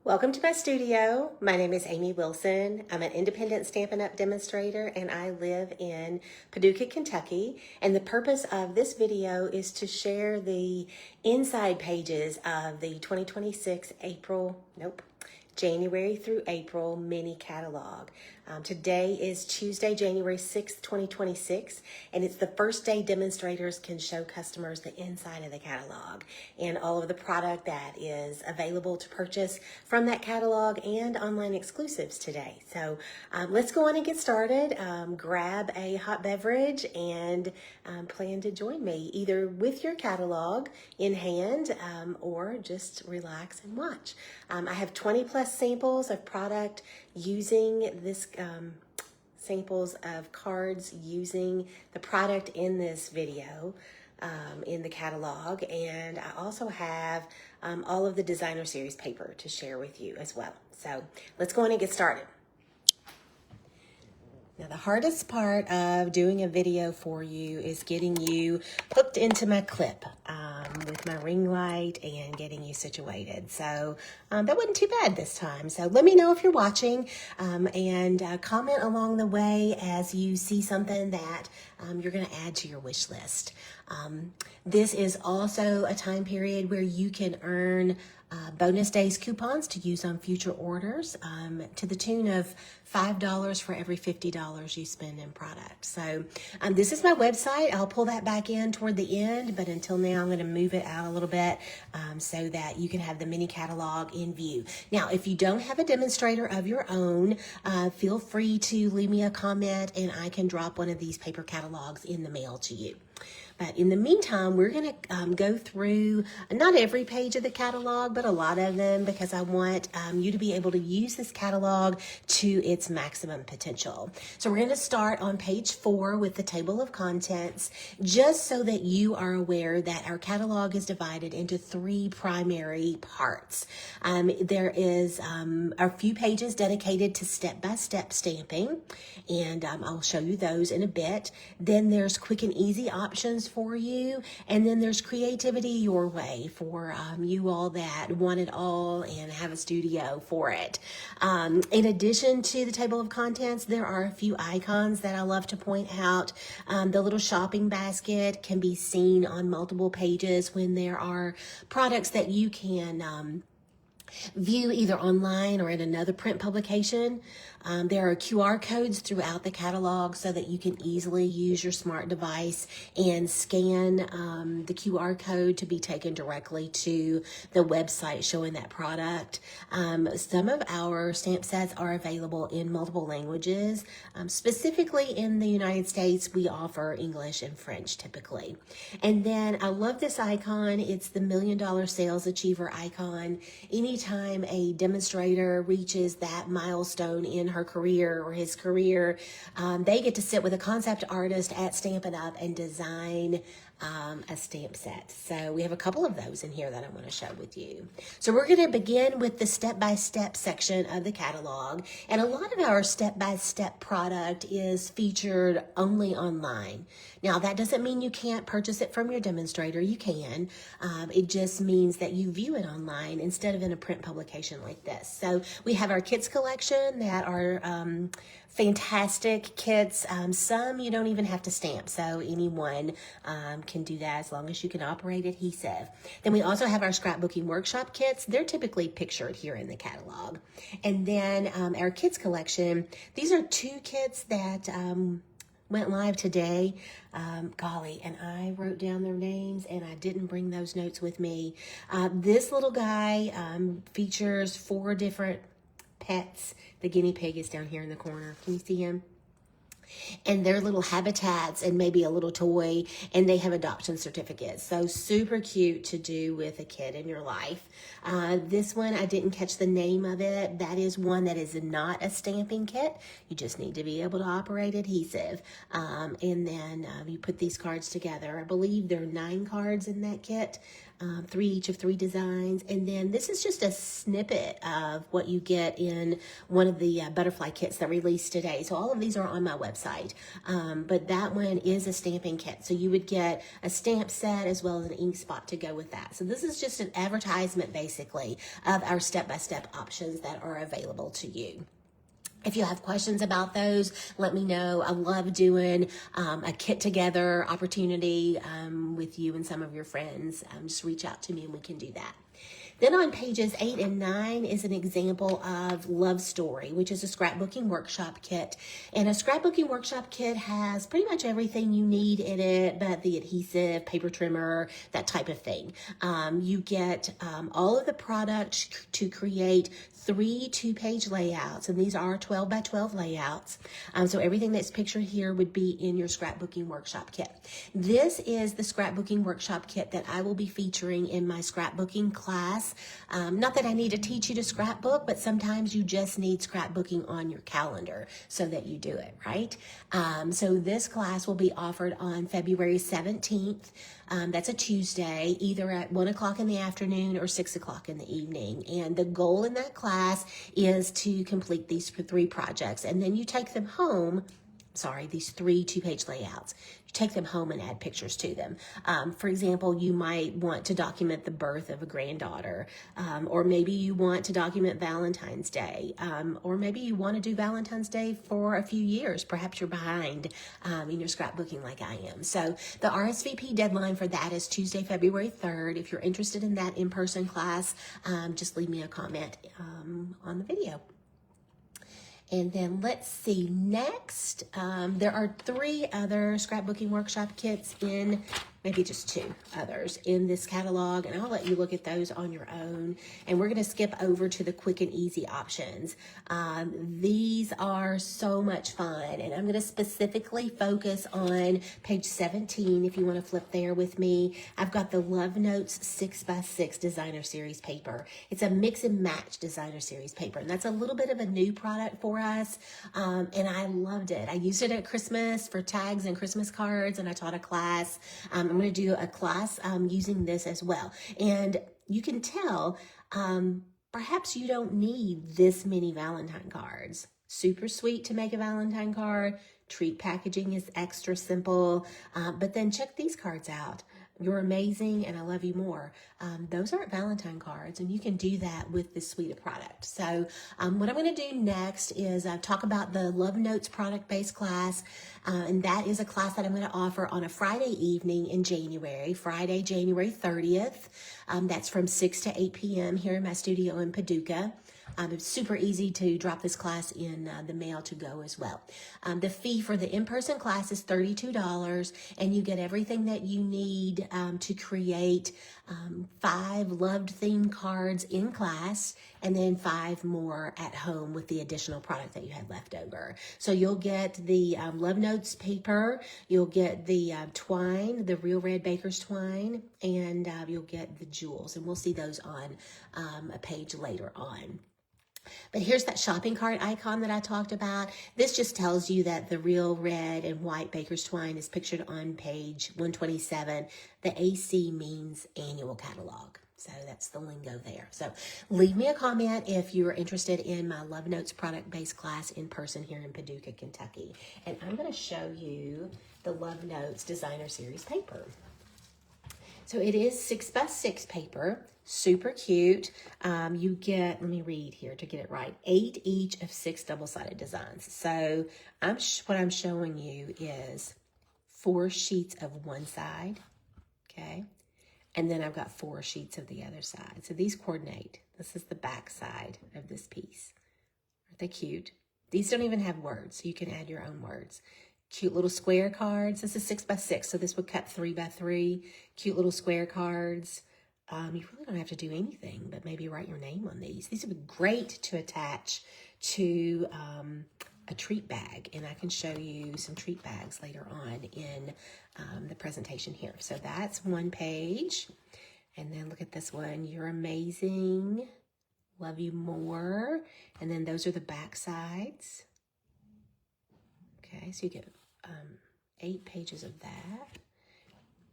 Welcome to my studio. My name is Amy Wilson. I'm an independent Stampin' Up! Demonstrator and I live in Paducah, Kentucky. And the purpose of this video is to share the inside pages of the 2026 January through April mini catalog. Today is Tuesday, January 6th, 2026, and it's the first day demonstrators can show customers the inside of the catalog and all of the product that is available to purchase from that catalog and online exclusives today. So let's go on and get started. Grab a hot beverage and plan to join me either with your catalog in hand or just relax and watch. I have 20 plus samples of product using this samples of cards using the product in this video in the catalog, and I also have all of the designer series paper to share with you as well. So let's go on and get started. Now, the hardest part of doing a video for you is getting you hooked into my clip with my ring light and getting you situated. So that wasn't too bad this time. So let me know if you're watching and comment along the way as you see something that you're going to add to your wish list. This is also a time period where you can earn bonus days coupons to use on future orders to the tune of $5 for every $50 you spend in product. So this is my website. I'll pull that back in toward the end, but until now I'm going to move it out a little bit so that you can have the mini catalog in view. Now, if you don't have a demonstrator of your own, feel free to leave me a comment and I can drop one of these paper catalogs in the mail to you. But in the meantime, we're going to go through not every page of the catalog, but a lot of them because I want you to be able to use this catalog to its maximum potential. So we're going to start on page 4 with the table of contents, just so that you are aware that our catalog is divided into 3 primary parts. There is a few pages dedicated to step-by-step stamping, and I'll show you those in a bit. Then there's quick and easy options for you, and then there's creativity your way for you all that want it all and have a studio for it. In addition to the table of contents, there are a few icons that I love to point out. The little shopping basket can be seen on multiple pages when there are products that you can view either online or in another print publication. There are QR codes throughout the catalog so that you can easily use your smart device and scan the QR code to be taken directly to the website showing that product. Some of our stamp sets are available in multiple languages. Specifically in the United States, we offer English and French typically. And then I love this icon. It's the $1 Million Sales Achiever icon. Anytime a demonstrator reaches that milestone in her career or his career, they get to sit with a concept artist at Stampin' Up! And design a stamp set. So we have a couple of those in here that I want to share with you. So we're going to begin with the step-by-step section of the catalog. And a lot of our step-by-step product is featured only online. Now, that doesn't mean you can't purchase it from your demonstrator. You can. It just means that you view it online instead of in a print publication like this. So we have our kits collection that are fantastic kits. Some you don't even have to stamp, so anyone can do that as long as you can operate adhesive. Then we also have our scrapbooking workshop kits. They're typically pictured here in the catalog. And then our kids collection, these are 2 kits that went live today. Golly, and I wrote down their names and I didn't bring those notes with me. This little guy features 4 different pets. The guinea pig is down here in the corner. Can you see him? And their little habitats and maybe a little toy, and they have adoption certificates. So super cute to do with a kid in your life. This one, I didn't catch the name of it. That is one that is not a stamping kit. You just need to be able to operate adhesive. And then you put these cards together. I believe there are 9 cards in that kit. each of 3 designs. And then this is just a snippet of what you get in one of the butterfly kits that released today. So all of these are on my website, but that one is a stamping kit. So you would get a stamp set as well as an ink spot to go with that. So this is just an advertisement basically of our step-by-step options that are available to you. If you have questions about those, let me know. I love doing a kit together opportunity with you and some of your friends. Just reach out to me and we can do that. Then on pages 8 and 9 is an example of Love Story, which is a scrapbooking workshop kit. And a scrapbooking workshop kit has pretty much everything you need in it, but the adhesive, paper trimmer, that type of thing. You get all of the product to create 3 2-page layouts, and these are 12 by 12 layouts. So everything that's pictured here would be in your scrapbooking workshop kit. This is the scrapbooking workshop kit that I will be featuring in my scrapbooking class. Not that I need to teach you to scrapbook, but sometimes you just need scrapbooking on your calendar so that you do it, right? So this class will be offered on February 17th. That's a Tuesday, either at 1 o'clock in the afternoon or 6 o'clock in the evening. And the goal in that class is to complete these 3 projects. And then you take them home, these 3 2-page layouts. You take them home and add pictures to them. For example, you might want to document the birth of a granddaughter, or maybe you want to document Valentine's Day, or maybe you want to do Valentine's Day for a few years. Perhaps you're behind in your scrapbooking like I am. So the RSVP deadline for that is Tuesday, February 3rd. If you're interested in that in-person class, just leave me a comment on the video. And then let's see, next, there are 3 other scrapbooking workshop kits in, maybe just 2 others in this catalog, and I'll let you look at those on your own. And we're going to skip over to the quick and easy options. These are so much fun, and I'm going to specifically focus on page 17 if you want to flip there with me. I've got the Love Notes 6x6 designer series paper. It's a mix and match designer series paper, and that's a little bit of a new product for us, and I loved it. I used it at Christmas for tags and Christmas cards, and I taught a class. I'm going to do a class using this as well. And you can tell, perhaps you don't need this many Valentine cards. Super sweet to make a Valentine card. Treat packaging is extra simple. But then check these cards out. You're amazing and I love you more. Those aren't Valentine cards, and you can do that with this suite of product. So what I'm going to do next is talk about the Love Notes product-based class, and that is a class that I'm going to offer on a Friday evening in January, Friday, January 30th. That's from 6 to 8 p.m. here in my studio in Paducah. It's super easy to drop this class in the mail to go as well. The fee for the in-person class is $32, and you get everything that you need to create 5 loved themed cards in class, and then 5 more at home with the additional product that you had left over. So you'll get the Love Notes paper, you'll get the twine, the Real Red Baker's twine, and you'll get the jewels, and we'll see those on a page later on. But here's that shopping cart icon that I talked about. This just tells you that the Real Red and White Baker's Twine is pictured on page 127. The AC means annual catalog. So that's the lingo there. So leave me a comment if you're interested in my Love Notes product-based class in person here in Paducah, Kentucky. And I'm going to show you the Love Notes Designer Series paper. So it is 6x6 paper, super cute. You get, let me read here to get it right, 8 each of 6 double-sided designs. So what I'm showing you is 4 sheets of one side, okay? And then I've got 4 sheets of the other side. So these coordinate. This is the back side of this piece. Aren't they cute? These don't even have words, so you can add your own words. Cute little square cards. This is 6x6, so this would cut 3x3. Cute little square cards. You really don't have to do anything but maybe write your name on these. These would be great to attach to a treat bag, and I can show you some treat bags later on in the presentation here. So that's one page, and then look at this one. You're amazing. Love you more. And then those are the back sides. Okay, so you get 8 pages of that.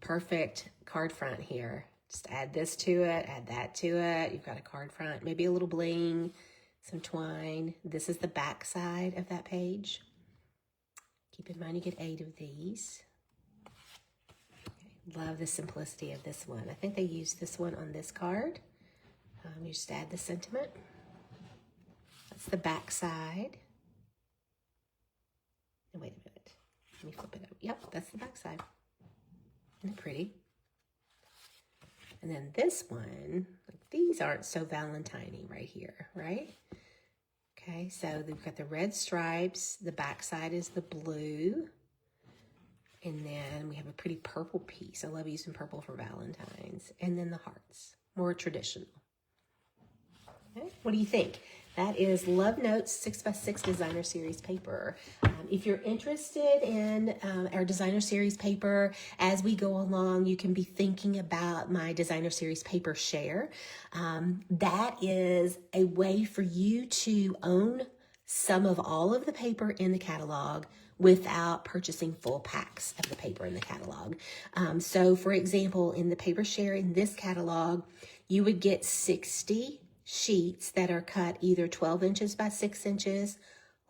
Perfect card front here. Just add this to it, add that to it. You've got a card front, maybe a little bling, some twine. This is the back side of that page. Keep in mind you get 8 of these. Okay. Love the simplicity of this one. I think they used this one on this card. You just add the sentiment. That's the back side. And wait a minute. Let me flip it up. Yep, that's the back side. Isn't it pretty? And then this one, like these aren't so Valentine-y right here, right? Okay, so we've got the red stripes. The back side is the blue. And then we have a pretty purple piece. I love using purple for Valentine's. And then the hearts, more traditional. Okay, what do you think? That is Love Notes 6x6 Designer Series paper. If you're interested in our Designer Series paper, as we go along, you can be thinking about my Designer Series paper share. That is a way for you to own some of all of the paper in the catalog without purchasing full packs of the paper in the catalog. So for example, in the paper share in this catalog, you would get 60 sheets that are cut either 12 inches by 6 inches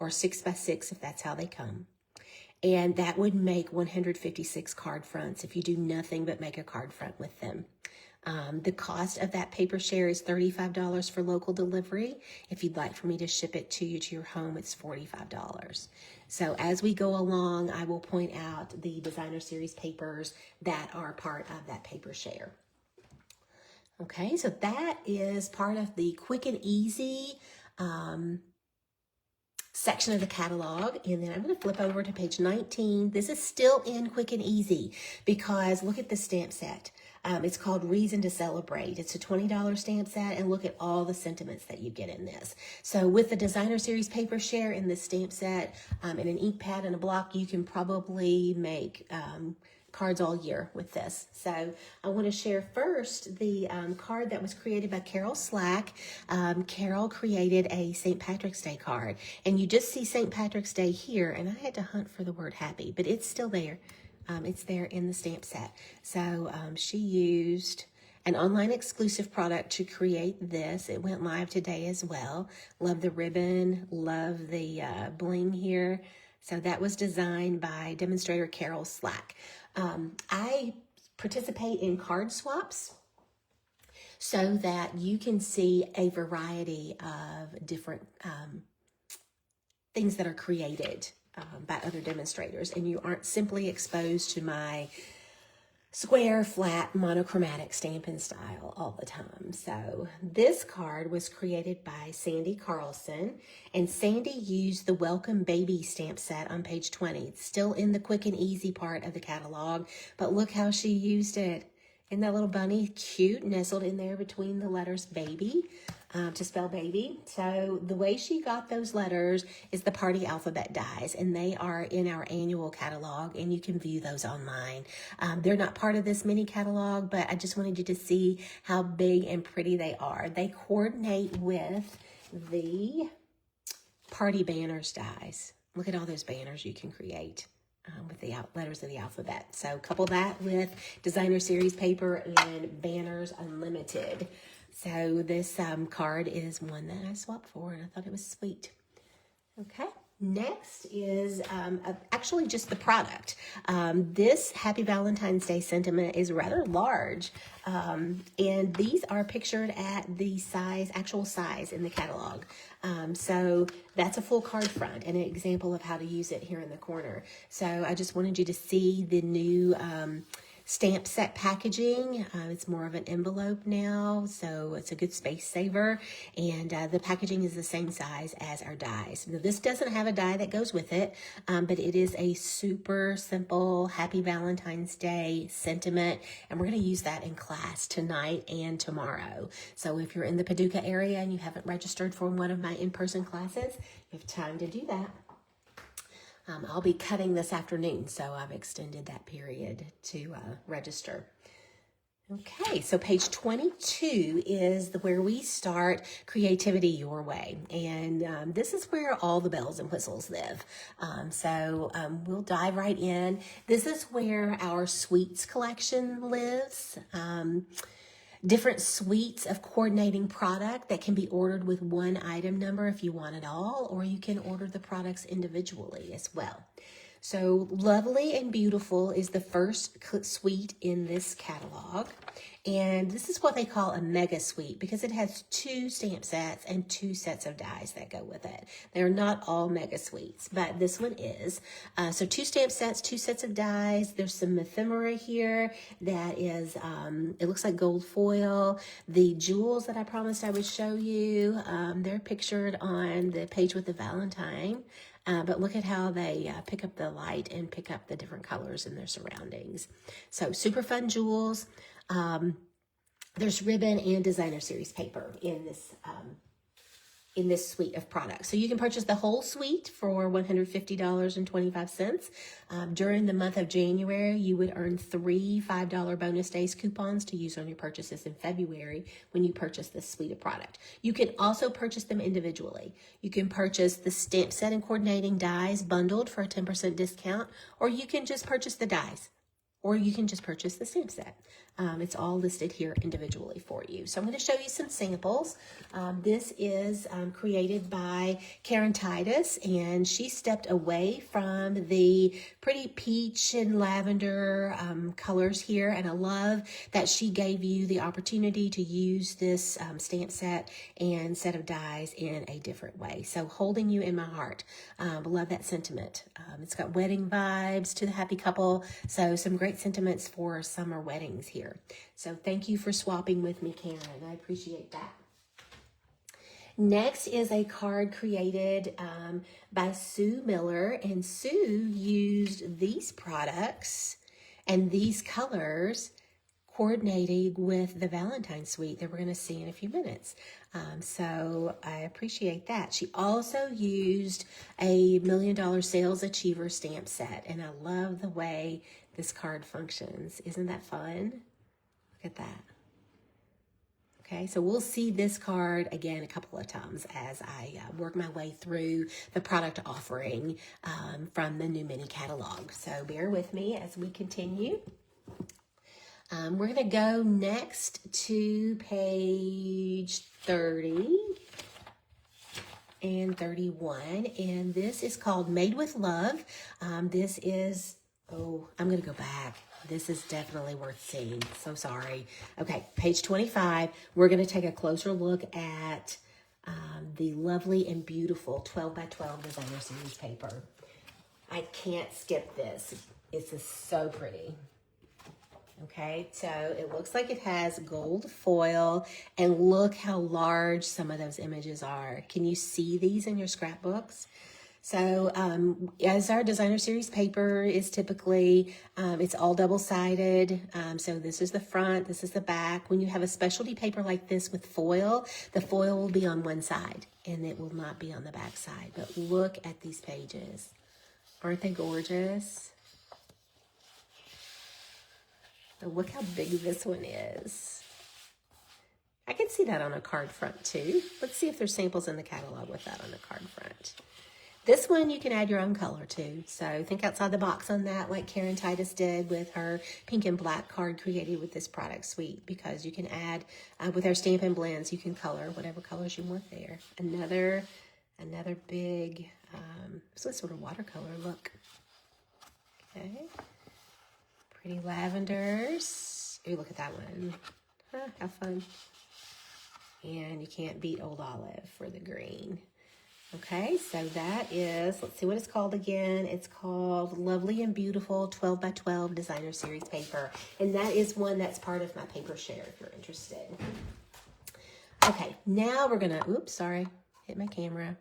or 6 by 6 if that's how they come. And that would make 156 card fronts if you do nothing but make a card front with them. The cost of that paper share is $35 for local delivery. If you'd like for me to ship it to you to your home, it's $45. So as we go along, I will point out the Designer Series papers that are part of that paper share. Okay, so that is part of the quick and easy section of the catalog. And then I'm going to flip over to page 19. This is still in quick and easy because look at the stamp set. It's called Reason to Celebrate. It's a $20 stamp set, and look at all the sentiments that you get in this. So with the Designer Series paper share in this stamp set and an ink pad and a block, you can probably make cards all year with this. So I want to share first the card that was created by Carol Slack. Carol created a St. Patrick's Day card, and you just see St. Patrick's Day here, and I had to hunt for the word happy, but it's still there. It's there in the stamp set. So she used an online exclusive product to create this. It went live today as well. Love the ribbon, love the bling here. So that was designed by demonstrator Carol Slack. I participate in card swaps so that you can see a variety of different things that are created by other demonstrators, and you aren't simply exposed to my square, flat, monochromatic Stampin' style all the time. So this card was created by Sandy Carlson, and Sandy used the Welcome Baby stamp set on page 20. It's still in the quick and easy part of the catalog, but look how she used it. Isn't that little bunny cute, nestled in there between the letters baby to spell baby? So the way she got those letters is the party alphabet dies, and they are in our annual catalog, and you can view those online. They're not part of this mini catalog, but I just wanted you to see how big and pretty they are. They coordinate with the party banners dies. Look at all those banners you can create with the letters of the alphabet. So couple that with Designer Series paper and Banners Unlimited. So this card is one that I swapped for, and I thought it was sweet. Okay, next is actually just the product. This Happy Valentine's Day sentiment is rather large, and these are pictured at the size, actual size in the catalog. So that's a full card front and an example of how to use it here in the corner. So I just wanted you to see the new stamp set packaging. It's more of an envelope now, so it's a good space saver, and the packaging is the same size as our dies. Now, this doesn't have a die that goes with it, but it is a super simple Happy Valentine's Day sentiment, and we're going to use that in class tonight and tomorrow. So if you're in the Paducah area and you haven't registered for one of my in-person classes, you have time to do that. I'll be cutting this afternoon, so I've extended that period to register. Okay, so page 22 is where we start Creativity Your Way, and this is where all the bells and whistles live. So we'll dive right in. This is where our sweets collection lives. different suites of coordinating product that can be ordered with one item number if you want it all, or you can order the products individually as well. So Lovely and Beautiful is the first suite in this catalog. And this is what they call a mega suite because it has 2 stamp sets and 2 sets of dies that go with it. They're not all mega suites, but this one is. So 2 stamp sets, 2 sets of dies. There's some ephemera here that is, it looks like gold foil. The jewels that I promised I would show you, they're pictured on the page with the Valentine. But look at how they pick up the light and pick up the different colors in their surroundings. So super fun jewels. There's ribbon and designer series paper in this suite of products. So you can purchase the whole suite for $150.25. During the month of January, you would earn 3 $5 bonus days coupons to use on your purchases in February when you purchase this suite of product. You can also purchase them individually. You can purchase the stamp set and coordinating dies bundled for a 10% discount, or you can just purchase the dies, or you can just purchase the stamp set. It's all listed here individually for you. So I'm going to show you some samples. This is created by Karen Titus, and she stepped away from the pretty peach and lavender colors here, and I love that she gave you the opportunity to use this stamp set and set of dies in a different way. So holding you in my heart. Love that sentiment. It's got wedding vibes to the happy couple, so some great sentiments for summer weddings here. So thank you for swapping with me, Karen. I appreciate that. Next is a card created by Sue Miller, and Sue used these products and these colors coordinating with the Valentine suite that we're going to see in a few minutes. So I appreciate that. She also used a $1 Million Sales Achiever stamp set, and I love the way this card functions. Isn't that fun? Look at that. Okay, so we'll see this card again a couple of times as I work my way through the product offering from the new mini catalog. So bear with me as we continue. We're going to go next to page 30 and 31, and this is called Made with Love. This is, oh, I'm going to go back. This is definitely worth seeing. So sorry. Okay, page 25. We're going to take a closer look at the Lovely and Beautiful 12 by 12 designer series paper. I can't skip this. It's just so pretty. Okay, so it looks like it has gold foil, and look how large some of those images are. Can you see these in your scrapbooks? So as our designer series paper is typically, it's all double-sided. So this is the front, this is the back. When you have a specialty paper like this with foil, the foil will be on one side and it will not be on the back side. But look at these pages. Aren't they gorgeous? So look how big this one is. I can see that on a card front too. Let's see if there's samples in the catalog with that on the card front. This one you can add your own color to. So think outside the box on that, like Karen Titus did with her pink and black card created with this product suite, because you can add, with our Stampin' Blends, you can color whatever colors you want there. Another big, so it's sort of watercolor look. Okay. Pretty lavenders. Ooh, look at that one. Huh, how fun. And you can't beat Old Olive for the green. Okay, so that is, let's see what it's called again. It's called Lovely and Beautiful 12 by 12 Designer Series paper. And that is one that's part of my paper share if you're interested. Okay, now we're gonna, oops, sorry, hit my camera.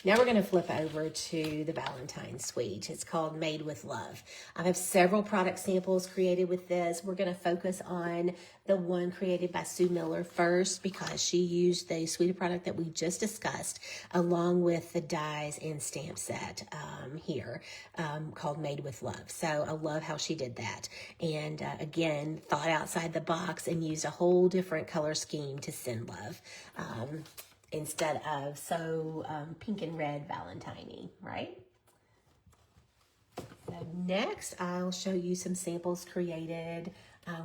Now we're going to flip over to the Valentine suite. It's called Made with Love. I have several product samples created with this. We're going to focus on the one created by Sue Miller first, because she used the suite of product that we just discussed along with the dies and stamp set here called Made with Love. So I love how she did that. And again, thought outside the box and used a whole different color scheme to send love. Instead of so pink and red Valentine-y, right? So next, I'll show you some samples created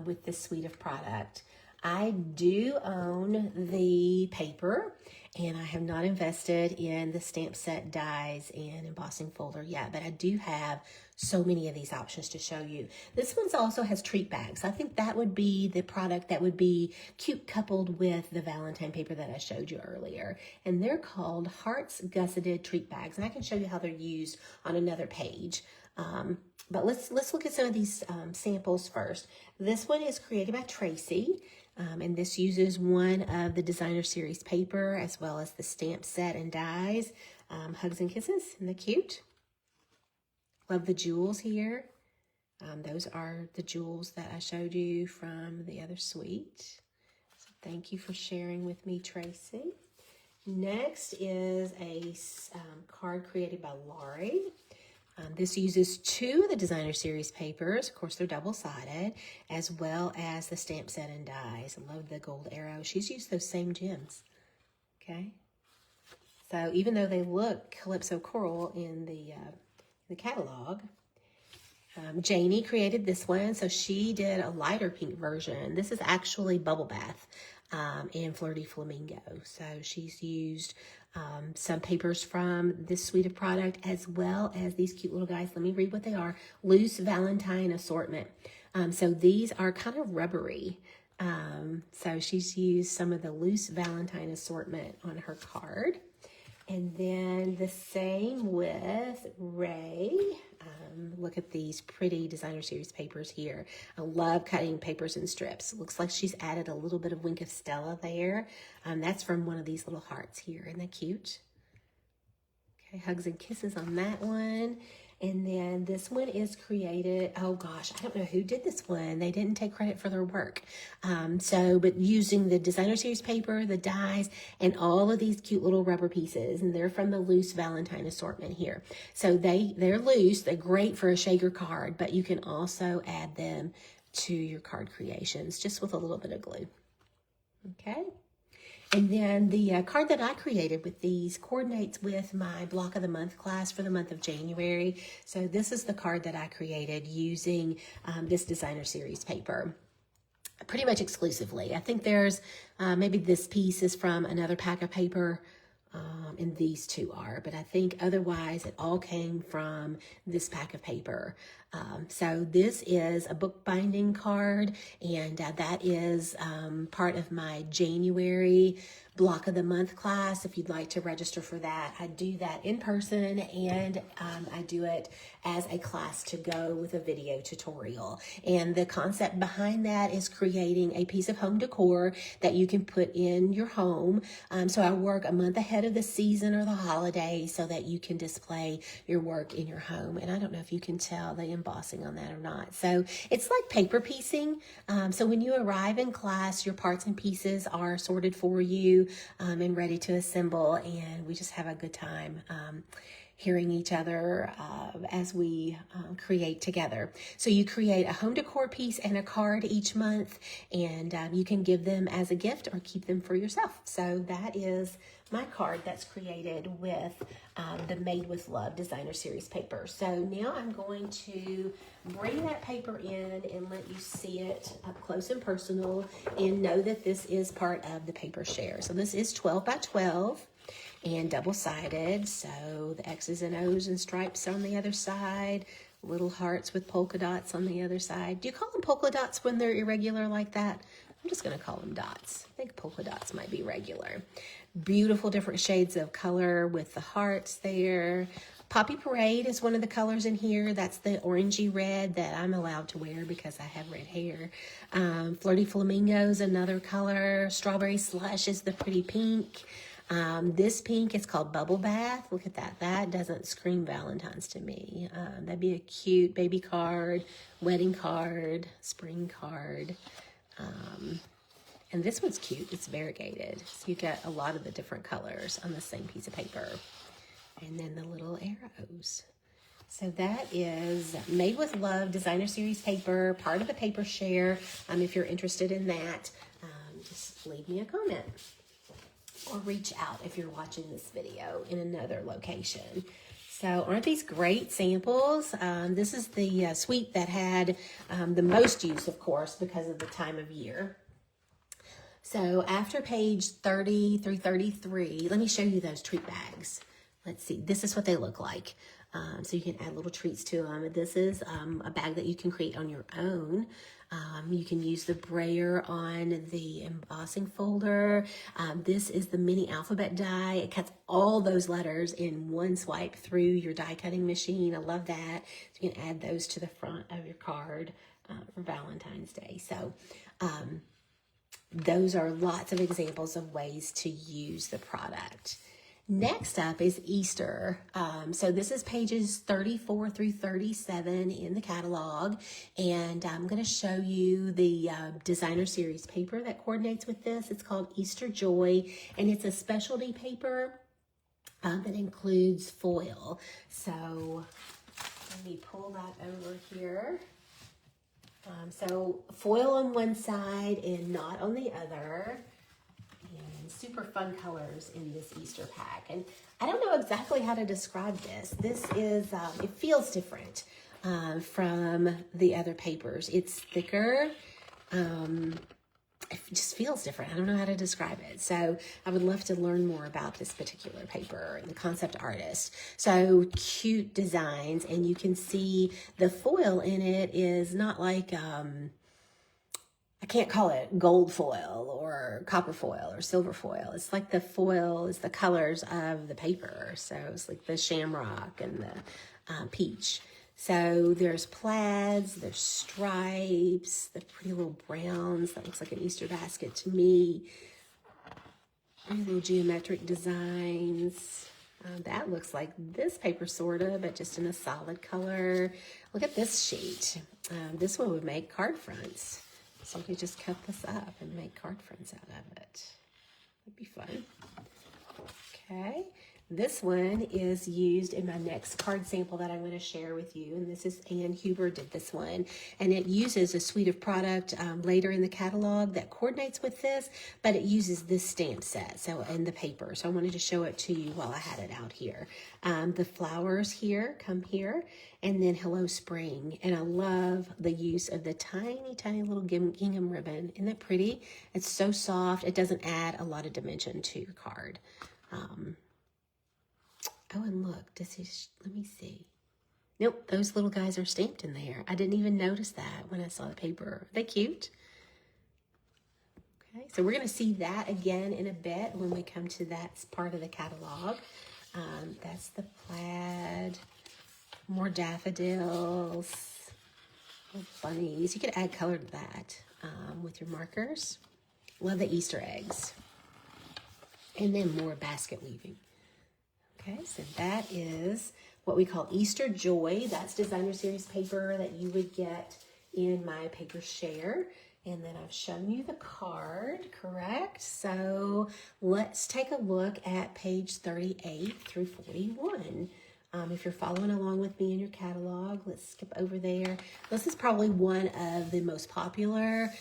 with this suite of product. I do own the paper, and I have not invested in the stamp set dies and embossing folder yet, but I do have so many of these options to show you. This one also has treat bags. I think that would be the product that would be cute coupled with the Valentine paper that I showed you earlier. And they're called Hearts Gusseted Treat Bags, and I can show you how they're used on another page. But let's look at some of these samples first. This one is created by Tracy. And this uses one of the designer series paper as well as the stamp set and dies. Hugs and kisses, isn't that cute? Love the jewels here. Those are the jewels that I showed you from the other suite. So thank you for sharing with me, Tracy. Next is a card created by Laurie. This uses two of the designer series papers. Of course, they're double-sided, as well as the stamp set and dies. I love the gold arrow. She's used those same gems. Okay. So even though they look Calypso Coral in the catalog, Janie created this one. So she did a lighter pink version. This is actually Bubble Bath and Flirty Flamingo. So she's used some papers from this suite of product, as well as these cute little guys. Let me read what they are. Loose Valentine Assortment. So these are kind of rubbery. So she's used some of the Loose Valentine Assortment on her card. And then the same with Ray. Look at these pretty designer series papers here. I love cutting papers in strips. Looks like she's added a little bit of Wink of Stella there. That's from one of these little hearts here. Isn't that cute? Okay, hugs and kisses on that one. And then this one is created, oh gosh, I don't know who did this one. They didn't take credit for their work. But using the designer series paper, the dies, and all of these cute little rubber pieces. And they're from the Loose Valentine Assortment here. So they're loose. They're great for a shaker card, but you can also add them to your card creations just with a little bit of glue. Okay. And then the card that I created with these coordinates with my Block of the Month class for the month of January. So this is the card that I created using this designer series paper pretty much exclusively. I think there's maybe this piece is from another pack of paper, and these two are, but I think otherwise it all came from this pack of paper. So this is a bookbinding card, and that is part of my January Block of the Month class. If you'd like to register for that, I do that in person, and I do it as a class to go with a video tutorial. And the concept behind that is creating a piece of home decor that you can put in your home. So I work a month ahead of the season or the holiday so that you can display your work in your home. And I don't know if you can tell the embossing on that or not. So it's like paper piecing. So when you arrive in class, your parts and pieces are sorted for you and ready to assemble. And we just have a good time hearing each other as we create together. So you create a home decor piece and a card each month, and you can give them as a gift or keep them for yourself. So that is my card that's created with the Made with Love designer series paper. So now I'm going to bring that paper in and let you see it up close and personal, and know that this is part of the paper share. So this is 12 by 12. And double-sided, so the X's and O's and stripes on the other side, little hearts with polka dots on the other side. Do you call them polka dots when they're irregular like that? I'm just going to call them dots. I think polka dots might be regular. Beautiful different shades of color with the hearts there. Poppy Parade is one of the colors in here. That's the orangey red that I'm allowed to wear because I have red hair. Flirty Flamingo is another color. Strawberry Slush is the pretty pink. This pink is called Bubble Bath. Look at that. That doesn't scream Valentine's to me. That'd be a cute baby card, wedding card, spring card. And this one's cute. It's variegated. So you get a lot of the different colors on the same piece of paper. And then the little arrows. So that is Made with Love designer series paper, part of the paper share. If you're interested in that, just leave me a comment. Or reach out if you're watching this video in another location. So aren't these great samples? This is the suite that had the most use, of course, because of the time of year. So after page 30 through 33, let me show you those treat bags. Let's see, this is what they look like. So you can add little treats to them. This is a bag that you can create on your own. You can use the brayer on the embossing folder. This is the mini alphabet die. It cuts all those letters in one swipe through your die cutting machine. I love that. So you can add those to the front of your card for Valentine's Day. So those are lots of examples of ways to use the product. Next up is Easter. So this is pages 34 through 37 in the catalog. And I'm going to show you the designer series paper that coordinates with this. It's called Easter Joy, and it's a specialty paper that includes foil. So let me pull that over here. So foil on one side and knot on the other. And super fun colors in this Easter pack. And I don't know exactly how to describe this. This is, it feels different from the other papers. It's thicker. It just feels different. I don't know how to describe it. So I would love to learn more about this particular paper and the concept artist. So cute designs, and you can see the foil in it is not like, I can't call it gold foil or copper foil or silver foil. It's like the foil is the colors of the paper. So it's like the shamrock and the peach. So there's plaids, there's stripes, the pretty little browns. That looks like an Easter basket to me. And little geometric designs. That looks like this paper sort of, but just in a solid color. Look at this sheet. This one would make card fronts. So we could just cut this up and make card fronts out of it. That'd be fun. Okay. This one is used in my next card sample that I'm going to share with you. And this is Ann Huber did this one. And it uses a suite of product later in the catalog that coordinates with this, but it uses this stamp set, so in the paper. So I wanted to show it to you while I had it out here. The flowers here come here, and then Hello Spring. And I love the use of the tiny, tiny little gingham ribbon. Isn't that pretty? It's so soft. It doesn't add a lot of dimension to your card. Oh, and look, this is, let me see. Nope, those little guys are stamped in there. I didn't even notice that when I saw the paper. Are they cute? Okay, so we're going to see that again in a bit when we come to that part of the catalog. That's the plaid, more daffodils, little bunnies. You could add color to that with your markers. Love the Easter eggs. And then more basket weaving. Okay, so that is what we call Easter Joy. That's designer series paper that you would get in my paper share. And then I've shown you the card, correct? So let's take a look at page 38 through 41. If you're following along with me in your catalog, let's skip over there. This is probably one of the most popular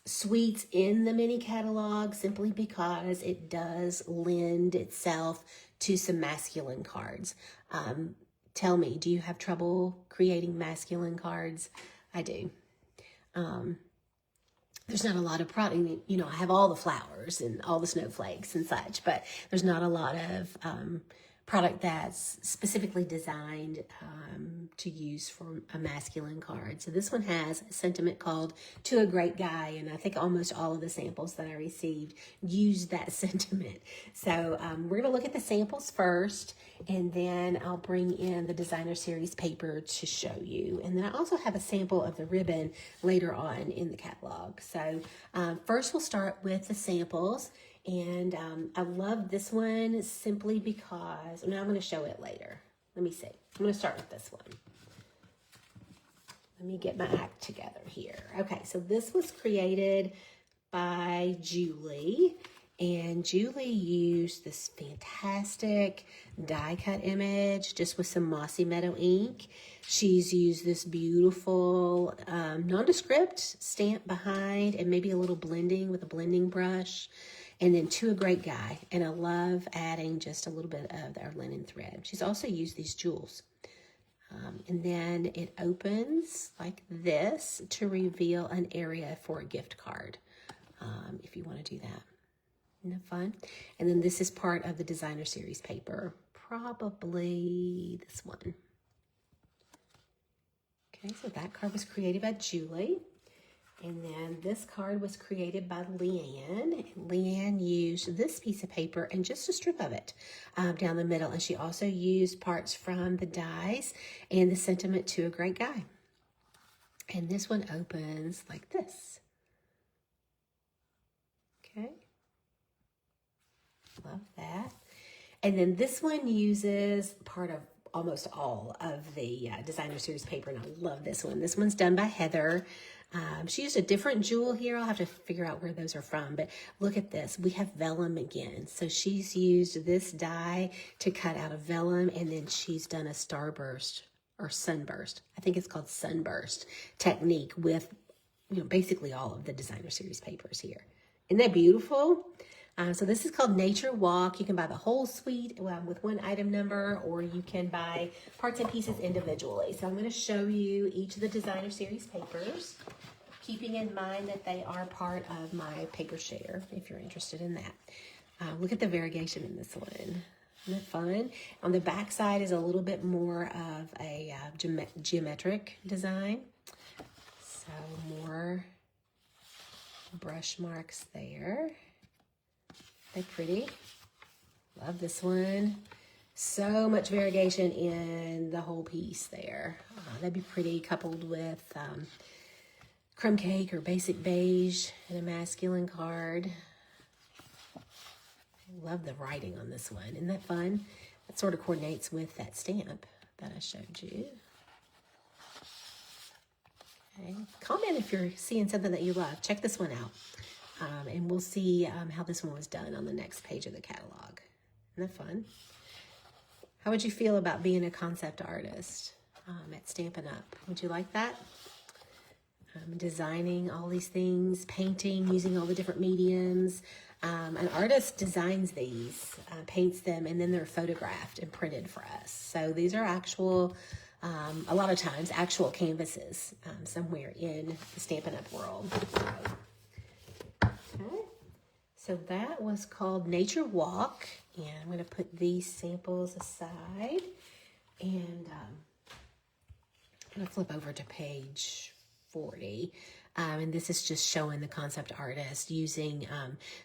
suites in the mini catalog, simply because it does lend itself to some masculine cards. Tell me, do you have trouble creating masculine cards? I do. There's not a lot of product, you know, I have all the flowers and all the snowflakes and such, but there's not a lot of product that's specifically designed to use for a masculine card. So this one has a sentiment called "To a Great Guy," and I think almost all of the samples that I received used that sentiment. So we're gonna look at the samples first, and then I'll bring in the designer series paper to show you. And then I also have a sample of the ribbon later on in the catalog. So first we'll start with the samples. And I love this one simply because, now I'm going to show it later. Let me see. I'm going to start with this one. Let me get my act together here. Okay, so this was created by Julie. And Julie used this fantastic die cut image just with some Mossy Meadow ink. She's used this beautiful nondescript stamp behind and maybe a little blending with a blending brush. And then "To a Great Guy." And I love adding just a little bit of our linen thread. She's also used these jewels. And then it opens like this to reveal an area for a gift card. if you want to do that. Isn't that fun? And then this is part of the designer series paper. Probably this one. Okay, so that card was created by Julie. And then this card was created by Leanne. And Leanne used this piece of paper and just a strip of it down the middle. And she also used parts from the dies and the sentiment to a great guy. And this one opens like this. Okay. Love that. And then this one uses part of almost all of the designer series paper, and I love this one. This one's done by Heather. She used a different jewel here. I'll have to figure out where those are from, but look at this. We have vellum again. So she's used this die to cut out a vellum, and then she's done a starburst or sunburst. I think it's called sunburst technique with, you know, basically all of the designer series papers here. Isn't that beautiful? So this is called Nature Walk. You can buy the whole suite with one item number, or you can buy parts and pieces individually. So I'm going to show you each of the designer series papers, keeping in mind that they are part of my paper share, if you're interested in that. Look at the variegation in this one. Isn't that fun? On the back side is a little bit more of a geometric design. So more brush marks there. They're pretty. Love this one. So much variegation in the whole piece there. That'd be pretty coupled with crumb cake or basic beige and a masculine card. Love the writing on this one. Isn't that fun? That sort of coordinates with that stamp that I showed you. Okay. Comment if you're seeing something that you love. Check this one out. And we'll see how this one was done on the next page of the catalog. Isn't that fun? How would you feel about being a concept artist at Stampin' Up? Would you like that? Designing all these things, painting, using all the different mediums. An artist designs these, paints them, and then they're photographed and printed for us. So these are actual, a lot of times, actual canvases somewhere in the Stampin' Up world. Okay. So that was called Nature Walk, and I'm going to put these samples aside, and I'm going to flip over to page 40, and this is just showing the concept artist using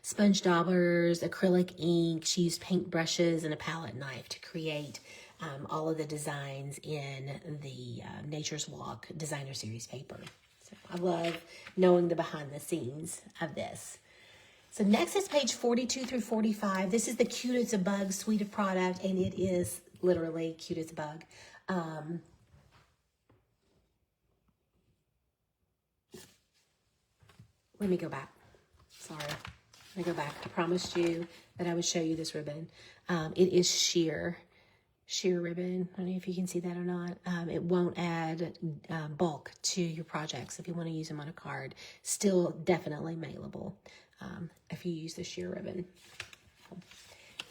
sponge daubers, acrylic ink. She used paint brushes and a palette knife to create all of the designs in the Nature's Walk designer series paper. So I love knowing the behind the scenes of this. So next is page 42 through 45. This is the Cute as a Bug suite of product, and it is literally cute as a bug. Let me go back. Sorry. Let me go back. I promised you that I would show you this ribbon. It is sheer ribbon. I don't know if you can see that or not. It won't add bulk to your projects if you want to use them on a card. Still definitely mailable if you use the sheer ribbon.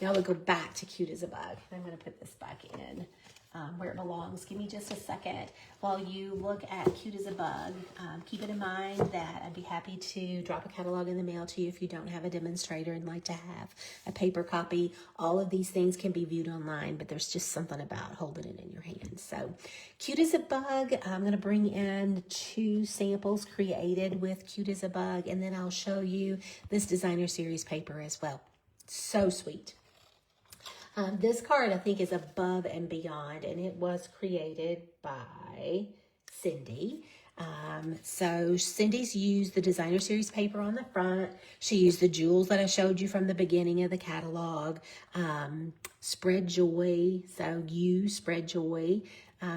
Now we'll go back to Cute as a Bug. I'm going to put this back in where it belongs. Give me just a second. While you look at Cute as a Bug, keep it in mind that I'd be happy to drop a catalog in the mail to you if you don't have a demonstrator and like to have a paper copy. All of these things can be viewed online, but there's just something about holding it in your hand. So Cute as a Bug, I'm going to bring in 2 samples created with Cute as a Bug, and then I'll show you this designer series paper as well. So sweet. This card, I think, is above and beyond, and it was created by Cindy. So Cindy's used the designer series paper on the front. She used the jewels that I showed you from the beginning of the catalog. Spread Joy, so you spread joy.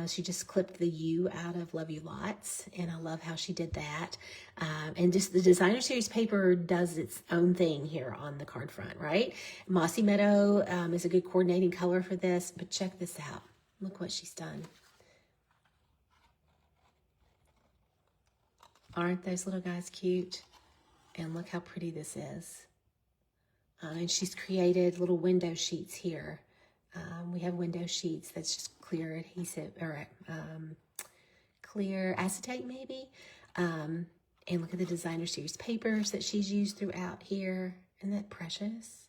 She just clipped the U out of Love You Lots, and I love how she did that. And just the designer series paper does its own thing here on the card front, right? Mossy Meadow is a good coordinating color for this, but check this out. Look what she's done. Aren't those little guys cute? And look how pretty this is. And she's created little window sheets here. We have window sheets that's just clear adhesive or clear acetate maybe. And look at the designer series papers that she's used throughout here. Isn't that precious?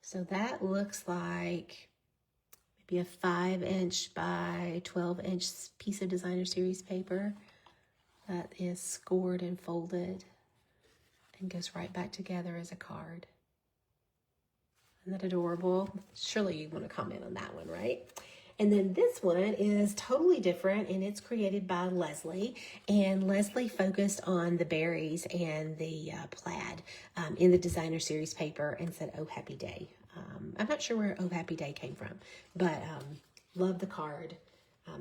So that looks like maybe a 5-inch by 12-inch piece of designer series paper that is scored and folded and goes right back together as a card. Isn't that adorable? Surely you want to comment on that one, right? And then this one is totally different, and it's created by Leslie. And Leslie focused on the berries and the plaid in the designer series paper and said, "Oh, happy day." I'm not sure where "Oh, happy day" came from, but love the card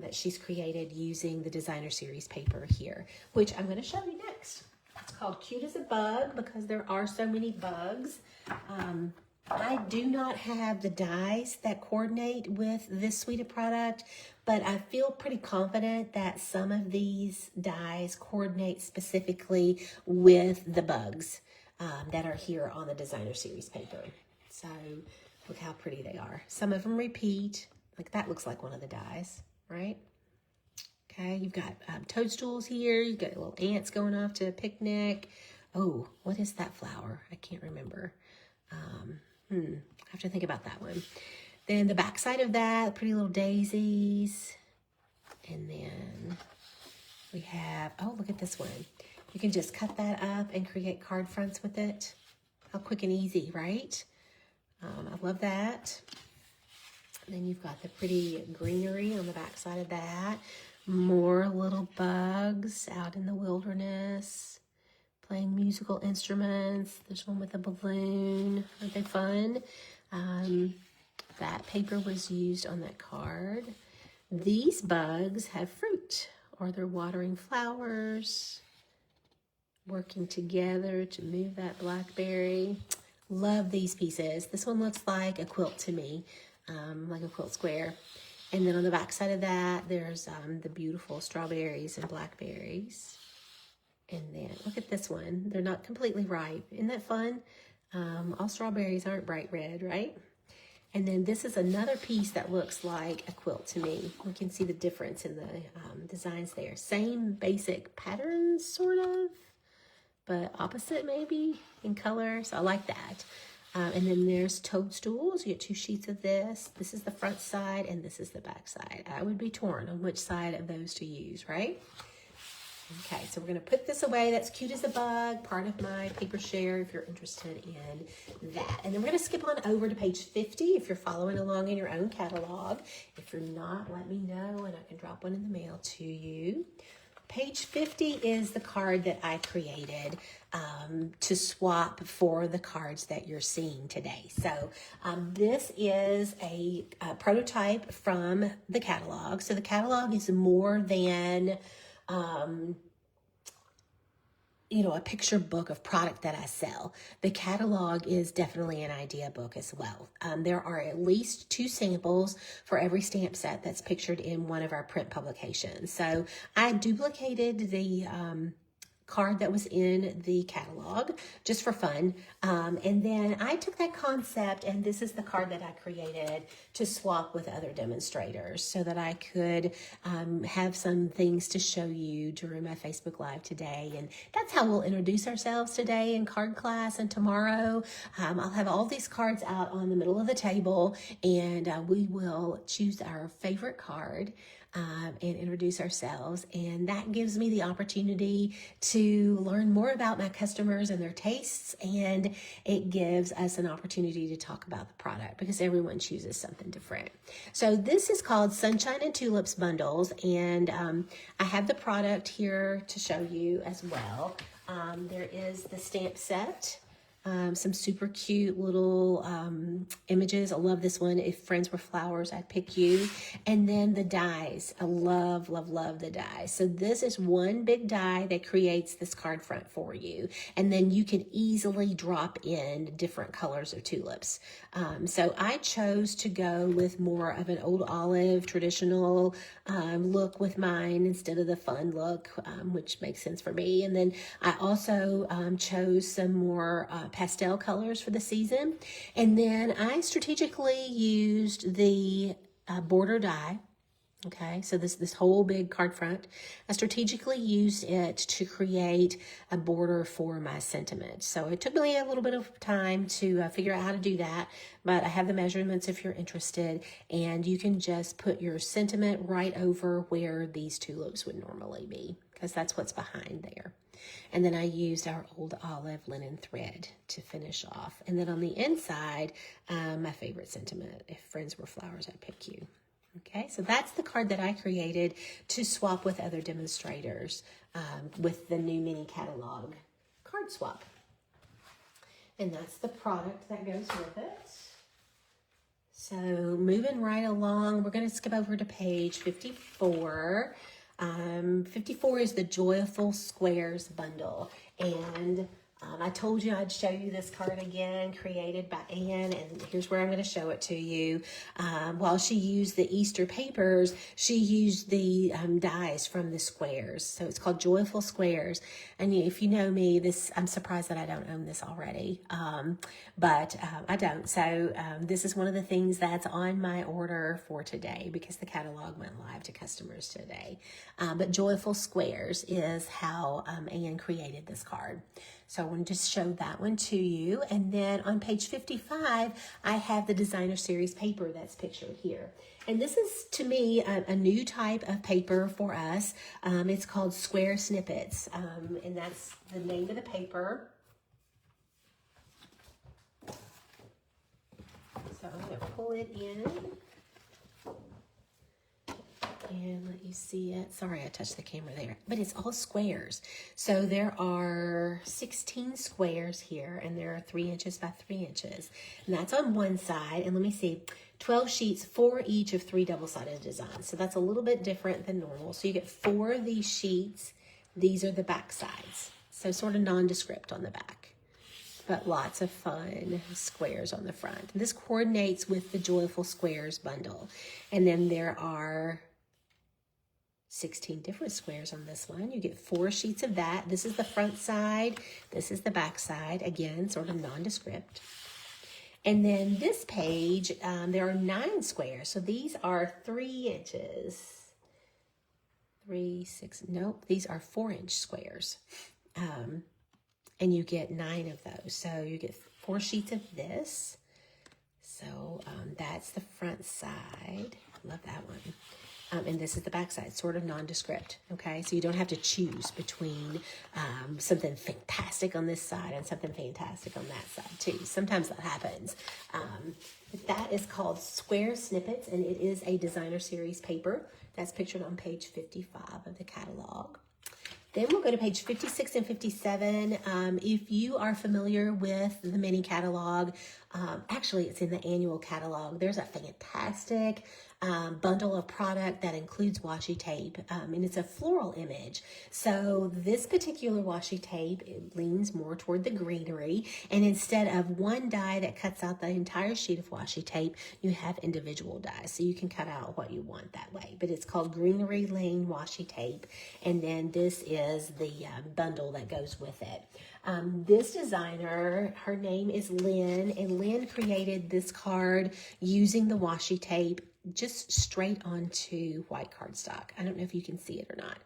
that she's created using the designer series paper here, which I'm going to show you next. It's called Cute as a Bug because there are so many bugs. I do not have the dies that coordinate with this suite of product, but I feel pretty confident that some of these dies coordinate specifically with the bugs that are here on the designer series paper. So look how pretty they are. Some of them repeat, like that looks like one of the dies, right? Okay, you've got toadstools here. You've got little ants going off to a picnic. Oh, what is that flower? I can't remember. I have to think about that one. Then the back side of that, pretty little daisies. And then we have, oh, look at this one. You can just cut that up and create card fronts with it. How quick and easy, right? I love that. And then you've got the pretty greenery on the back side of that. More little bugs out in the wilderness, playing musical instruments. There's one with a balloon. Aren't they fun? That paper was used on that card. These bugs have fruit, or they're watering flowers, working together to move that blackberry. Love these pieces. This one looks like a quilt to me, like a quilt square. And then on the back side of that, there's the beautiful strawberries and blackberries. And then look at this one. They're not completely ripe. Isn't that fun? All strawberries aren't bright red, right? And then this is another piece that looks like a quilt to me. You can see the difference in the designs there. Same basic patterns, sort of, but opposite maybe in color. So I like that. And then there's toadstools. You get 2 sheets of this. This is the front side and this is the back side. I would be torn on which side of those to use, right? Okay, so we're going to put this away. That's Cute as a Bug, part of my paper share if you're interested in that. And then we're going to skip on over to page 50 if you're following along in your own catalog. If you're not, let me know and I can drop one in the mail to you. Page 50 is the card that I created to swap for the cards that you're seeing today. So this is a prototype from the catalog. So the catalog is more than a picture book of product that I sell. The catalog is definitely an idea book as well. There are at least 2 samples for every stamp set that's pictured in one of our print publications. So I duplicated the card that was in the catalog just for fun. And then I took that concept, and this is the card that I created to swap with other demonstrators so that I could have some things to show you during my Facebook Live today. And that's how we'll introduce ourselves today in card class. And tomorrow I'll have all these cards out on the middle of the table, and we will choose our favorite card and introduce ourselves. And that gives me the opportunity to learn more about my customers and their tastes. And it gives us an opportunity to talk about the product because everyone chooses something different. So this is called Sunshine and Tulips Bundles. And I have the product here to show you as well. There is the stamp set. Some super cute little images. I love this one. If friends were flowers, I'd pick you. And then the dies. I love, love, love the dies. So this is one big die that creates this card front for you. And then you can easily drop in different colors of tulips. So I chose to go with more of an old olive traditional look with mine instead of the fun look, which makes sense for me. And then I also chose some more pastel colors for the season. And then I strategically used the border die. Okay, so this whole big card front, I strategically used it to create a border for my sentiment. So it took me a little bit of time to figure out how to do that, but I have the measurements if you're interested, and you can just put your sentiment right over where these tulips would normally be, because that's what's behind there. And then I used our old olive linen thread to finish off. And then on the inside, my favorite sentiment, if friends were flowers, I'd pick you. Okay, so that's the card that I created to swap with other demonstrators with the new mini catalog card swap. And that's the product that goes with it. So moving right along, we're going to skip over to page 54. 54 is the Joyful Squares bundle. And I told you I'd show you this card again, created by Anne, and here's where I'm going to show it to you. While she used the Easter papers, she used the dies from the squares. So it's called Joyful Squares. And if you know me, I'm surprised that I don't own this already, but I don't. So this is one of the things that's on my order for today because the catalog went live to customers today. But Joyful Squares is how Anne created this card. So I wanted to show that one to you. And then on page 55, I have the designer series paper that's pictured here. And this is, to me, a new type of paper for us. It's called Square Snippets, and that's the name of the paper. So I'm going to pull it in and let you see it. Sorry, I touched the camera there, but it's all squares. So there are 16 squares here, and there are 3 inches by 3 inches. And that's on one side. And let me see, 12 sheets, 4 each of 3 double-sided designs. So that's a little bit different than normal. So you get 4 of these sheets. These are the back sides. So sort of nondescript on the back, but lots of fun squares on the front. This coordinates with the Joyful Squares bundle. And then there are 16 different squares on this one. You get 4 sheets of that. This is the front side. This is the back side. Again, sort of nondescript. And then this page, there are 9 squares. So these are 3 inches. 3, 6, nope. These are 4-inch squares. And you get 9 of those. So you get 4 sheets of this. So that's the front side. Love that one. And this is the back side, sort of nondescript, okay? So you don't have to choose between something fantastic on this side and something fantastic on that side, too. Sometimes that happens. But that is called Square Snippets, and it is a designer series paper. That's pictured on page 55 of the catalog. Then we'll go to page 56 and 57. If you are familiar with the mini catalog, actually it's in the annual catalog. There's a fantastic bundle of product that includes washi tape, and it's a floral image. So this particular washi tape, it leans more toward the greenery, and instead of one die that cuts out the entire sheet of washi tape, you have individual dies, so you can cut out what you want that way. But it's called Greenery Lane Washi Tape, and then this is the bundle that goes with it. This designer, her name is Lynn, and Lynn created this card using the washi tape just straight onto white cardstock. I don't know if you can see it or not,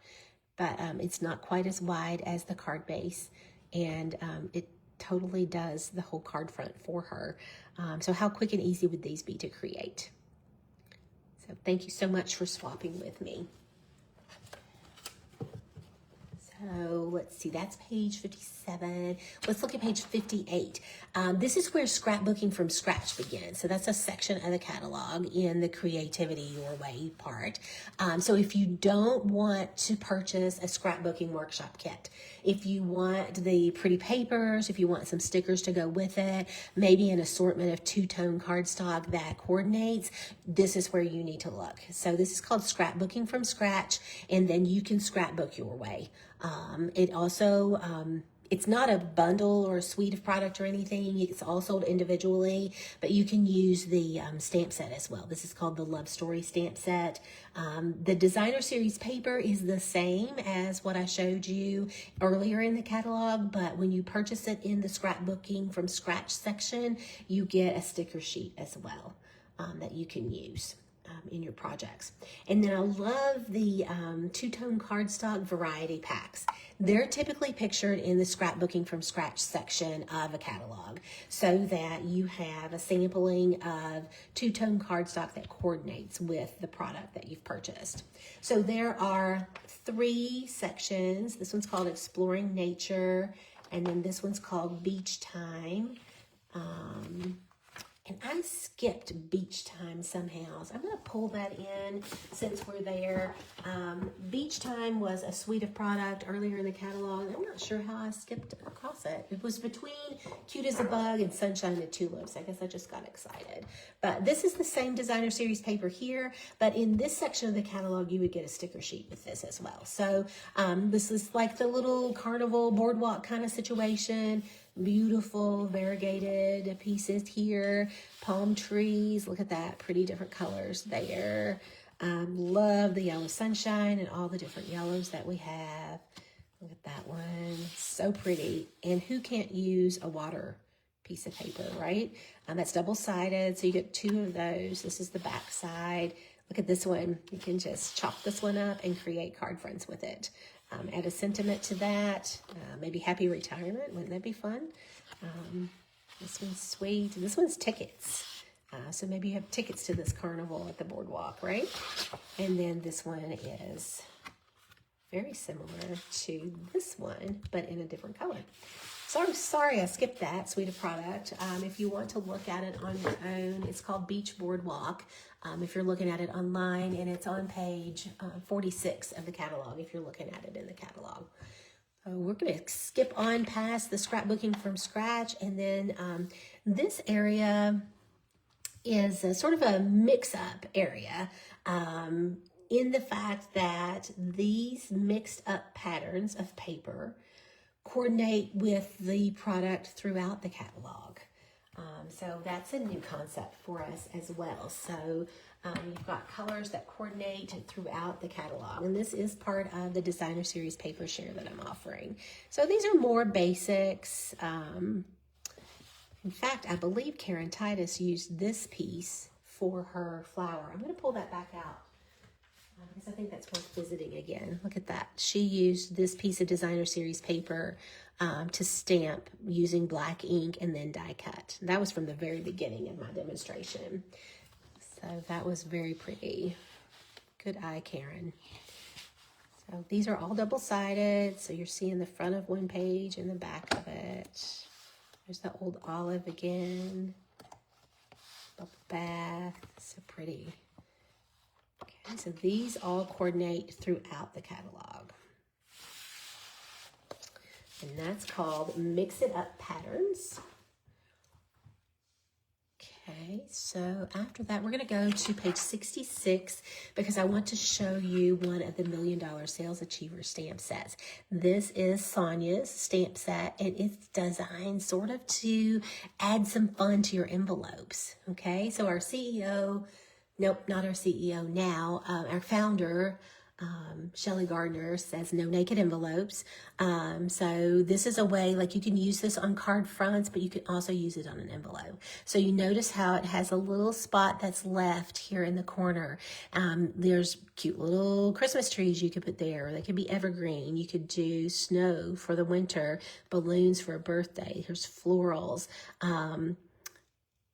but it's not quite as wide as the card base, and it totally does the whole card front for her. So how quick and easy would these be to create? So thank you so much for swapping with me. So let's see, that's page 57. Let's look at page 58. This is where scrapbooking from scratch begins. So that's a section of the catalog in the Creativity Your Way part. So if you don't want to purchase a scrapbooking workshop kit, if you want the pretty papers, if you want some stickers to go with it, maybe an assortment of 2-tone cardstock that coordinates, this is where you need to look. So this is called Scrapbooking from Scratch, and then you can scrapbook your way. It also, it's not a bundle or a suite of product or anything. It's all sold individually, but you can use the stamp set as well. This is called the Love Story stamp set. The designer series paper is the same as what I showed you earlier in the catalog, but when you purchase it in the scrapbooking from scratch section, you get a sticker sheet as well that you can use. in your projects. And then I love the two-tone cardstock variety packs. They're typically pictured in the scrapbooking from scratch section of a catalog, so that you have a sampling of two-tone cardstock that coordinates with the product that you've purchased. So there are 3 sections. This one's called Exploring Nature, and then this one's called Beach Time. And I skipped Beach Time somehow, so I'm going to pull that in since we're there. Beach Time was a suite of product earlier in the catalog. I'm not sure how I skipped across it. It was between Cute as a Bug and Sunshine and Tulips. I guess I just got excited. But this is the same designer series paper here, but in this section of the catalog, you would get a sticker sheet with this as well. So this is like the little carnival boardwalk kind of situation. Beautiful variegated pieces here, palm trees, look at that, pretty different colors there. Love the yellow sunshine and all the different yellows that we have. Look at that one, so pretty. And who can't use a water piece of paper, right? That's double-sided, so you get 2 of those. This is the back side. Look at this one. You can just chop this one up and create card fronts with it. Add a sentiment to that, maybe happy retirement. Wouldn't that be fun? This one's sweet. This one's tickets. So maybe you have tickets to this carnival at the boardwalk, right? And then this one is very similar to this one, but in a different color. So I'm sorry I skipped that suite of product. If you want to look at it on your own, it's called Beach Boardwalk. If you're looking at it online, and it's on page 46 of the catalog if you're looking at it in the catalog. We're going to skip on past the scrapbooking from scratch, and then this area is a sort of a mix-up area in the fact that these mixed up patterns of paper coordinate with the product throughout the catalog. So that's a new concept for us as well. So you've got colors that coordinate throughout the catalog. And this is part of the designer series paper share that I'm offering. So these are more basics. In fact, I believe Karen Titus used this piece for her flower. I'm going to pull that back out, because I think that's worth visiting again. Look at that. She used this piece of designer series paper to stamp using black ink and then die cut. That was from the very beginning of my demonstration. So that was very pretty. Good eye, Karen. So these are all double-sided. So you're seeing the front of one page and the back of it. There's the old olive again. Bubble bath. So pretty. Okay, so these all coordinate throughout the catalog. And that's called Mix It Up Patterns. Okay, so after that, we're going to go to page 66 because I want to show you one of the $1 Million Sales Achiever stamp sets. This is Sonia's stamp set, and it's designed sort of to add some fun to your envelopes. Okay, so our CEO, nope, not our CEO now, our founder, Shelley Gardner, says no naked envelopes. So this is a way, like you can use this on card fronts, but you can also use it on an envelope. So you notice how it has a little spot that's left here in the corner. There's cute little Christmas trees you could put there. They could be evergreen. You could do snow for the winter, balloons for a birthday. There's florals.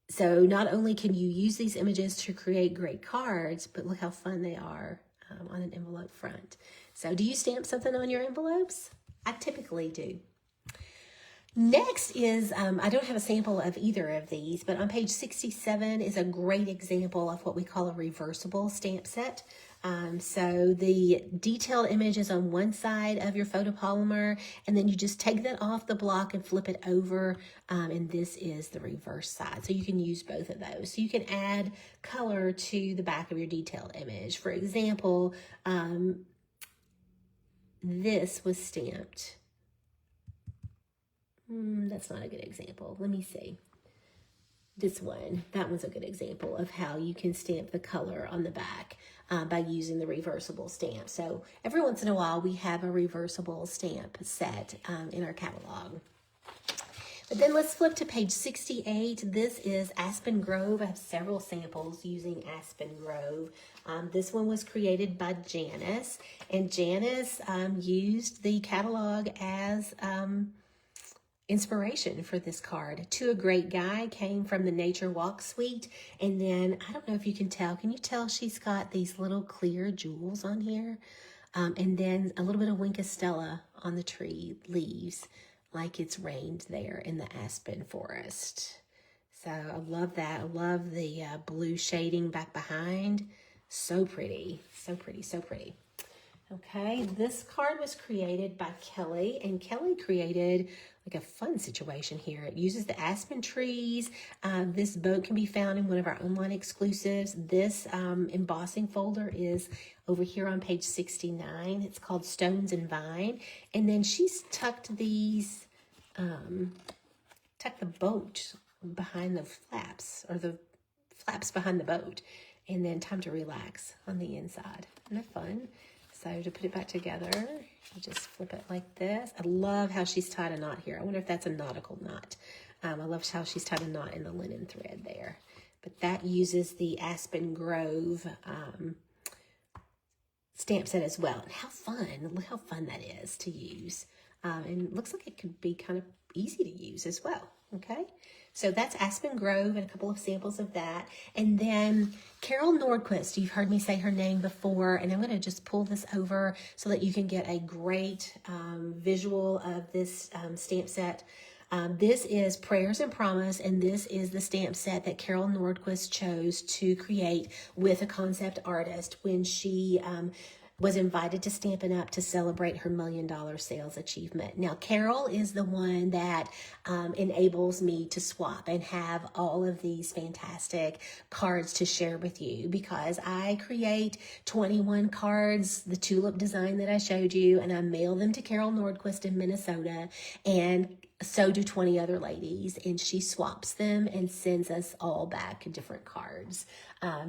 So not only can you use these images to create great cards, but look how fun they are on an envelope front. So do you stamp something on your envelopes? I typically do. Next is, I don't have a sample of either of these, but on page 67 is a great example of what we call a reversible stamp set. So the detailed image is on one side of your photopolymer, and then you just take that off the block and flip it over, and this is the reverse side. So you can use both of those. So you can add color to the back of your detailed image. For example, this was stamped. That's not a good example. Let me see. This one, that one's a good example of how you can stamp the color on the back by using the reversible stamp. So every once in a while, we have a reversible stamp set in our catalog. But then let's flip to page 68. This is Aspen Grove. I have several samples using Aspen Grove. This one was created by Janice, and Janice used the catalog as inspiration for this card. To a Great Guy came from the Nature Walk Suite, and then I don't know if you can tell. Can you tell she's got these little clear jewels on here? And then a little bit of Wink Stella on the tree leaves, like it's rained there in the aspen forest. So I love that. I love the blue shading back behind. So pretty, so pretty, so pretty. Okay, this card was created by Kelly, and Kelly created like a fun situation here. It uses the aspen trees. This boat can be found in one of our online exclusives. This embossing folder is over here on page 69. It's called Stones and Vine. And then she's tucked these, tucked the boat behind the flaps, or the flaps behind the boat. And then Time to Relax on the inside. Isn't that fun? So to put it back together, you just flip it like this. I love how she's tied a knot here. I wonder if that's a nautical knot. I love how she's tied a knot in the linen thread there. But that uses the Aspen Grove stamp set as well. And how fun, look how fun that is to use. And it looks like it could be kind of easy to use as well, okay? So that's Aspen Grove and a couple of samples of that. And then Carol Nordquist, you've heard me say her name before, and I'm going to just pull this over so that you can get a great visual of this stamp set. This is Prayers and Promise, and this is the stamp set that Carol Nordquist chose to create with a concept artist when she was invited to Stampin' Up! To celebrate her $1 million sales achievement. Now, Carol is the one that enables me to swap and have all of these fantastic cards to share with you, because I create 21 cards, the tulip design that I showed you, and I mail them to Carol Nordquist in Minnesota, and so do 20 other ladies, and she swaps them and sends us all back different cards.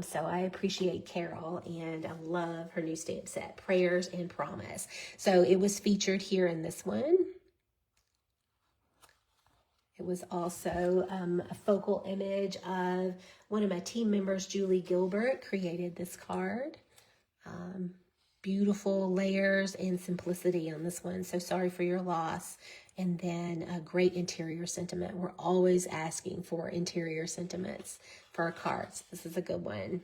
So I appreciate Carol, and I love her new stamp set, Prayers and Promise. So it was featured here in this one. It was also a focal image of one of my team members, Julie Gilbert, created this card. Beautiful layers and simplicity on this one. So sorry for your loss. And then a great interior sentiment. We're always asking for interior sentiments for our cards. This is a good one.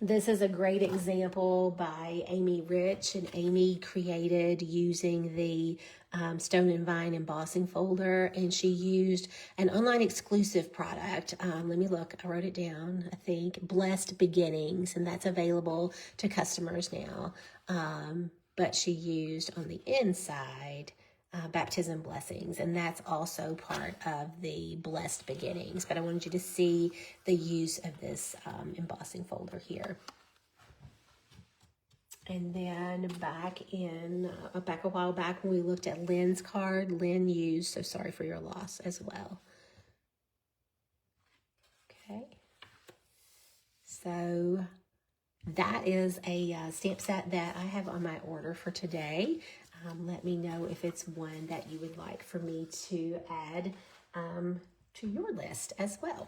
This is a great example by Amy Rich, and Amy created using the Stone and Vine embossing folder, and she used an online exclusive product. Let me look, I wrote it down, I think, Blessed Beginnings, and that's available to customers now. But she used on the inside Baptism Blessings, and that's also part of the Blessed Beginnings. But I wanted you to see the use of this embossing folder here. And then back a while back when we looked at Lynn's card, Lynn used So Sorry for Your Loss as well. Okay. So that is a stamp set that I have on my order for today. Let me know if it's one that you would like for me to add to your list as well.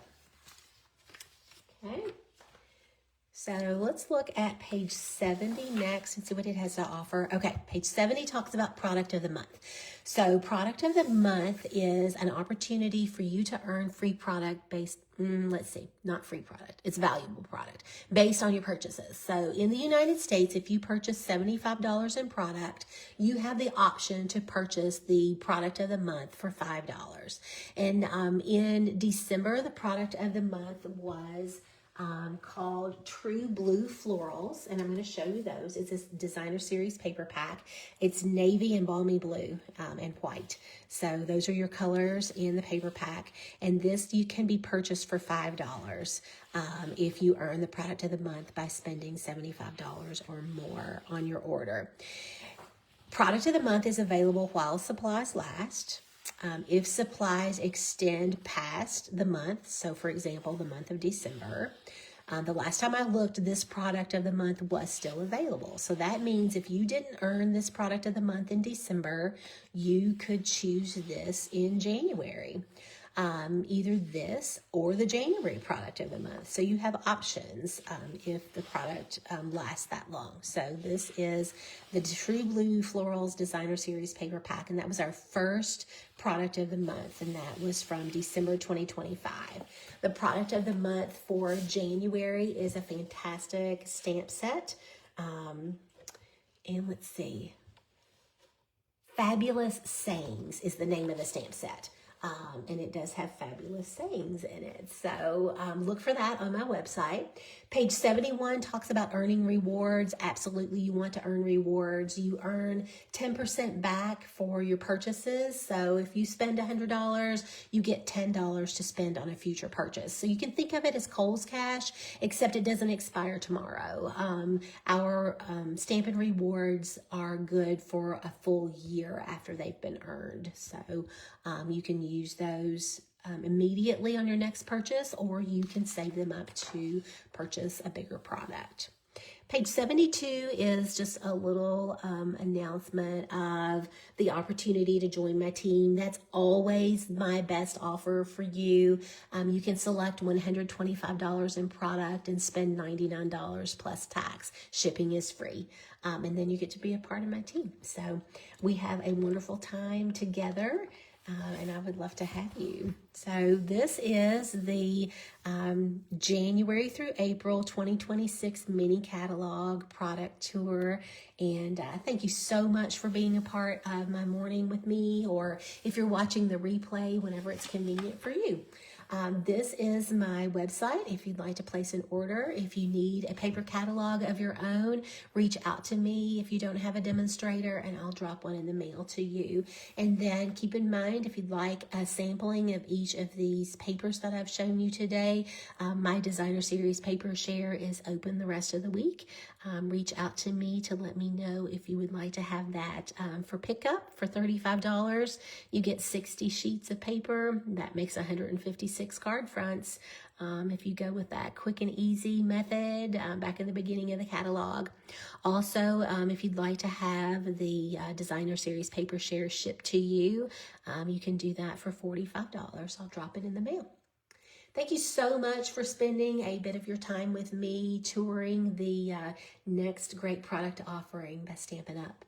Okay. So let's look at page 70 next and see what it has to offer. Okay, page 70 talks about Product of the Month. So Product of the Month is an opportunity for you to earn free product based, not free product, it's valuable product based on your purchases. So in the United States, if you purchase $75 in product, you have the option to purchase the Product of the Month for $5. And in December, the Product of the Month was called True Blue Florals, and I'm going to show you those. It's a designer series paper pack. It's navy and balmy blue and white. So those are your colors in the paper pack, and this you can be purchased for $5 if you earn the Product of the Month by spending $75 or more on your order. Product of the Month is available while supplies last. If supplies extend past the month, so for example, the month of December, The last time I looked, this product of the month was still available. So that means if you didn't earn this product of the month in December, you could choose this in January. Either this or the January product of the month. So you have options if the product lasts that long. So this is the True Blue Florals Designer Series paper pack, and that was our first product of the month, and that was from December 2025. The product of the month for January is a fantastic stamp set. And let's see. Fabulous Sayings is the name of the stamp set. And it does have fabulous sayings in it. So look for that on my website. Page 71 talks about earning rewards. Absolutely, you want to earn rewards. You earn 10% back for your purchases. So if you spend $100, you get $10 to spend on a future purchase. So you can think of it as Kohl's Cash, except it doesn't expire tomorrow. Our Stampin' Rewards are good for a full year after they've been earned. So you can use those immediately on your next purchase, or you can save them up to purchase a bigger product. Page 72 is just a little announcement of the opportunity to join my team. That's always my best offer for you. You can select $125 in product and spend $99 plus tax. Shipping is free. And then you get to be a part of my team. So we have a wonderful time together. And I would love to have you. So this is the January through April 2026 mini catalog product tour. And thank you so much for being a part of my morning with me, or if you're watching the replay, whenever it's convenient for you. This is my website if you'd like to place an order. If you need a paper catalog of your own, reach out to me if you don't have a demonstrator, and I'll drop one in the mail to you. And then keep in mind, if you'd like a sampling of each of these papers that I've shown you today, my Designer Series paper share is open the rest of the week. Reach out to me to let me know if you would like to have that for pickup. For $35, you get 60 sheets of paper. That makes 156 card fronts. If you go with that quick and easy method back in the beginning of the catalog. Also, if you'd like to have the Designer Series paper share shipped to you, you can do that for $45. I'll drop it in the mail. Thank you so much for spending a bit of your time with me touring the next great product offering by Stampin' Up.